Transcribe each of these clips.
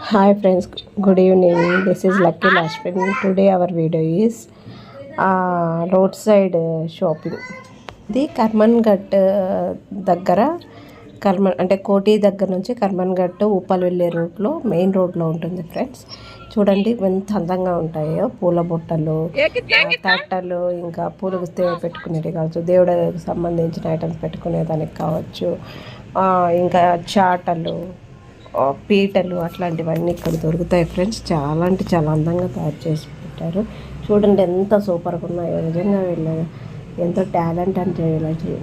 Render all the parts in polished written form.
Hi friends, good evening. This is Lucky Lashpin. Today our video is roadside shopping. ఇది కర్మన్ ఘట్ దగ్గర అంటే కోటి దగ్గర నుంచి కర్మన్ ఘట్ ఉప్పల్ వెళ్ళే రూట్లో మెయిన్ రోడ్లో ఉంటుంది ఫ్రెండ్స్. చూడండి ఎంత అందంగా ఉంటాయో పూల బుట్టలు, తట్టలు, ఇంకా పూలు పెట్టుకునేవి కావచ్చు, దేవుడికి సంబంధించిన ఐటమ్స్ పెట్టుకునేదానికి కావచ్చు, ఇంకా చాటలు, పీటలు అట్లాంటివన్నీ ఇక్కడ దొరుకుతాయి ఫ్రెండ్స్. చాలా అంటే చాలా అందంగా తయారు చేసి పెట్టారు. చూడండి ఎంత సూపర్గా ఉన్నాయో. నిజంగా వీళ్ళు ఎంతో టాలెంట్ అంటే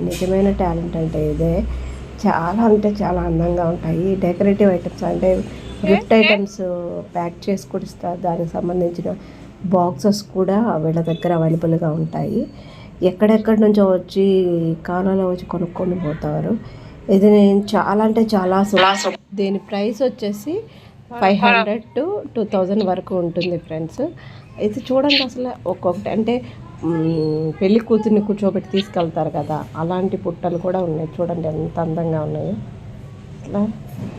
నిజమైన టాలెంట్ అంటే ఇదే. చాలా అంటే చాలా అందంగా ఉంటాయి. డెకరేటివ్ ఐటమ్స్ అంటే గిఫ్ట్ ఐటమ్స్ ప్యాక్ చేసి కూడా ఇస్తారు. దానికి సంబంధించిన బాక్సెస్ కూడా వీళ్ళ దగ్గర అవైలబుల్గా ఉంటాయి. ఎక్కడెక్కడి నుంచో వచ్చి కాలంలో వచ్చి కొనుక్కొని పోతారు. ఇది నేను చాలా అంటే చాలా దీని ప్రైస్ వచ్చేసి 500 to 2000 వరకు ఉంటుంది ఫ్రెండ్స్. ఇది చూడండి అసలు ఒక్కొక్కటి అంటే పెళ్లి కూతుర్ని కూర్చోబెట్టి తీసుకెళ్తారు కదా, అలాంటి పుట్టలు కూడా ఉన్నాయి. చూడండి ఎంత అందంగా ఉన్నాయో. అట్లా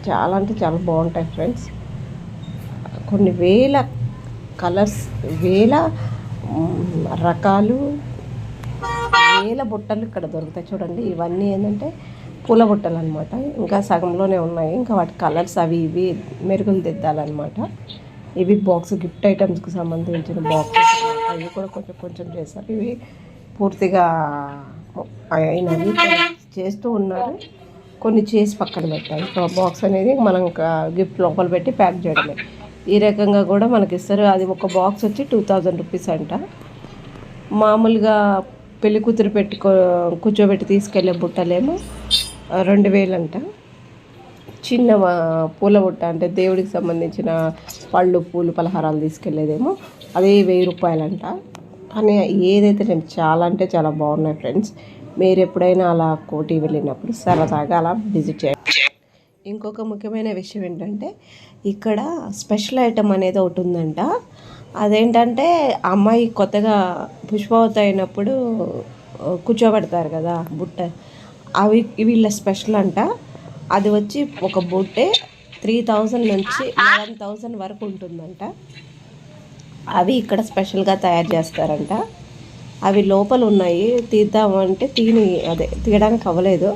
చాలా అంటే చాలా బాగుంటాయి ఫ్రెండ్స్. కొన్ని వేల కలర్స్, వేల రకాలు, వేల బుట్టలు ఇక్కడ దొరుకుతాయి. చూడండి ఇవన్నీ ఏంటంటే పూల బుట్టలు అనమాట. ఇంకా సగంలోనే ఉన్నాయి. ఇంకా వాటి కలర్స్ అవి ఇవి మెరుగులు దిద్దాలన్నమాట. ఇవి బాక్స్ గిఫ్ట్ ఐటమ్స్కి సంబంధించిన బాక్సెస్. ఇవి కూడా కొంచెం కొంచెం చేస్తారు. ఇవి పూర్తిగా అయినవి చేస్తూ ఉన్నారు. కొన్ని చేసి పక్కన పెట్టాలి. బాక్స్ అనేది మనం గిఫ్ట్ లోపల పెట్టి ప్యాక్ చేయడమే. ఈ రకంగా కూడా మనకి ఇస్తారు. అది ఒక బాక్స్ వచ్చి 2000 రూపీస్ అంట. మామూలుగా పెళ్లి కూతురు కూర్చోబెట్టి తీసుకెళ్ళే బుట్టలేమో 2000 అంట. చిన్న పూల బుట్ట అంటే దేవుడికి సంబంధించిన పళ్ళు, పూలు, పలహారాలు తీసుకెళ్ళేదేమో అది 1000 రూపాయలంట. కానీ ఏదైతే నేను చాలా అంటే చాలా బాగున్నాయి ఫ్రెండ్స్. మీరు ఎప్పుడైనా అలా కోటి వెళ్ళినప్పుడు సరదాగా అలా విజిట్ చేయండి. ఇంకొక ముఖ్యమైన విషయం ఏంటంటే ఇక్కడ స్పెషల్ ఐటమ్ అనేది ఒకటి ఉందంట. అదేంటంటే అమ్మాయి కొత్తగా పుష్పవతి అయినప్పుడు కూర్చోబెడతారు కదా బుట్ట, అవి వీళ్ళ స్పెషల్ అంట. అది వచ్చి ఒక బుట్టే 3000 నుంచి 11,000 వరకు ఉంటుందంట. అవి ఇక్కడ స్పెషల్గా తయారు చేస్తారంట. అవి లోపల ఉన్నాయి, తీద్దామంటే తీయడానికి అవ్వలేదు.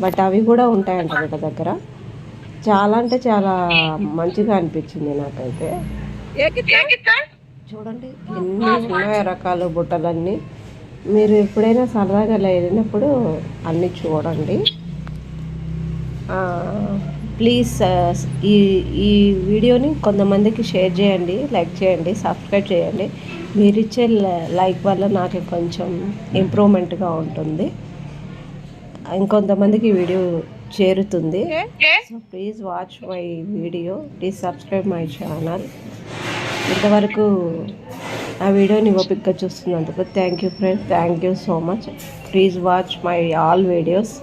బట్ అవి కూడా ఉంటాయంట వీళ్ళ దగ్గర. చాలా అంటే చాలా మంచిగా అనిపించింది నాకైతే. చూడండి ఎన్ని ఉన్నాయో రకాల బుట్టలన్నీ. మీరు ఎప్పుడైనా సరదాగా వెళ్ళినప్పుడు అన్నీ చూడండి. ప్లీజ్ ఈ వీడియోని కొంతమందికి షేర్ చేయండి, లైక్ చేయండి, సబ్స్క్రైబ్ చేయండి. మీరు ఇచ్చే లైక్ వల్ల నాకు కొంచెం ఇంప్రూవ్మెంట్గా ఉంటుంది, ఇంకొంతమందికి వీడియో చేరుతుంది. So please watch my video, please subscribe my channel. ఇంతవరకు ఆ వీడియోని ఓపికగా చూస్తున్నందుకు thank you friends. Thank you so much. Please watch my all videos.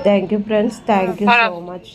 Thank you friends. Thank you so much.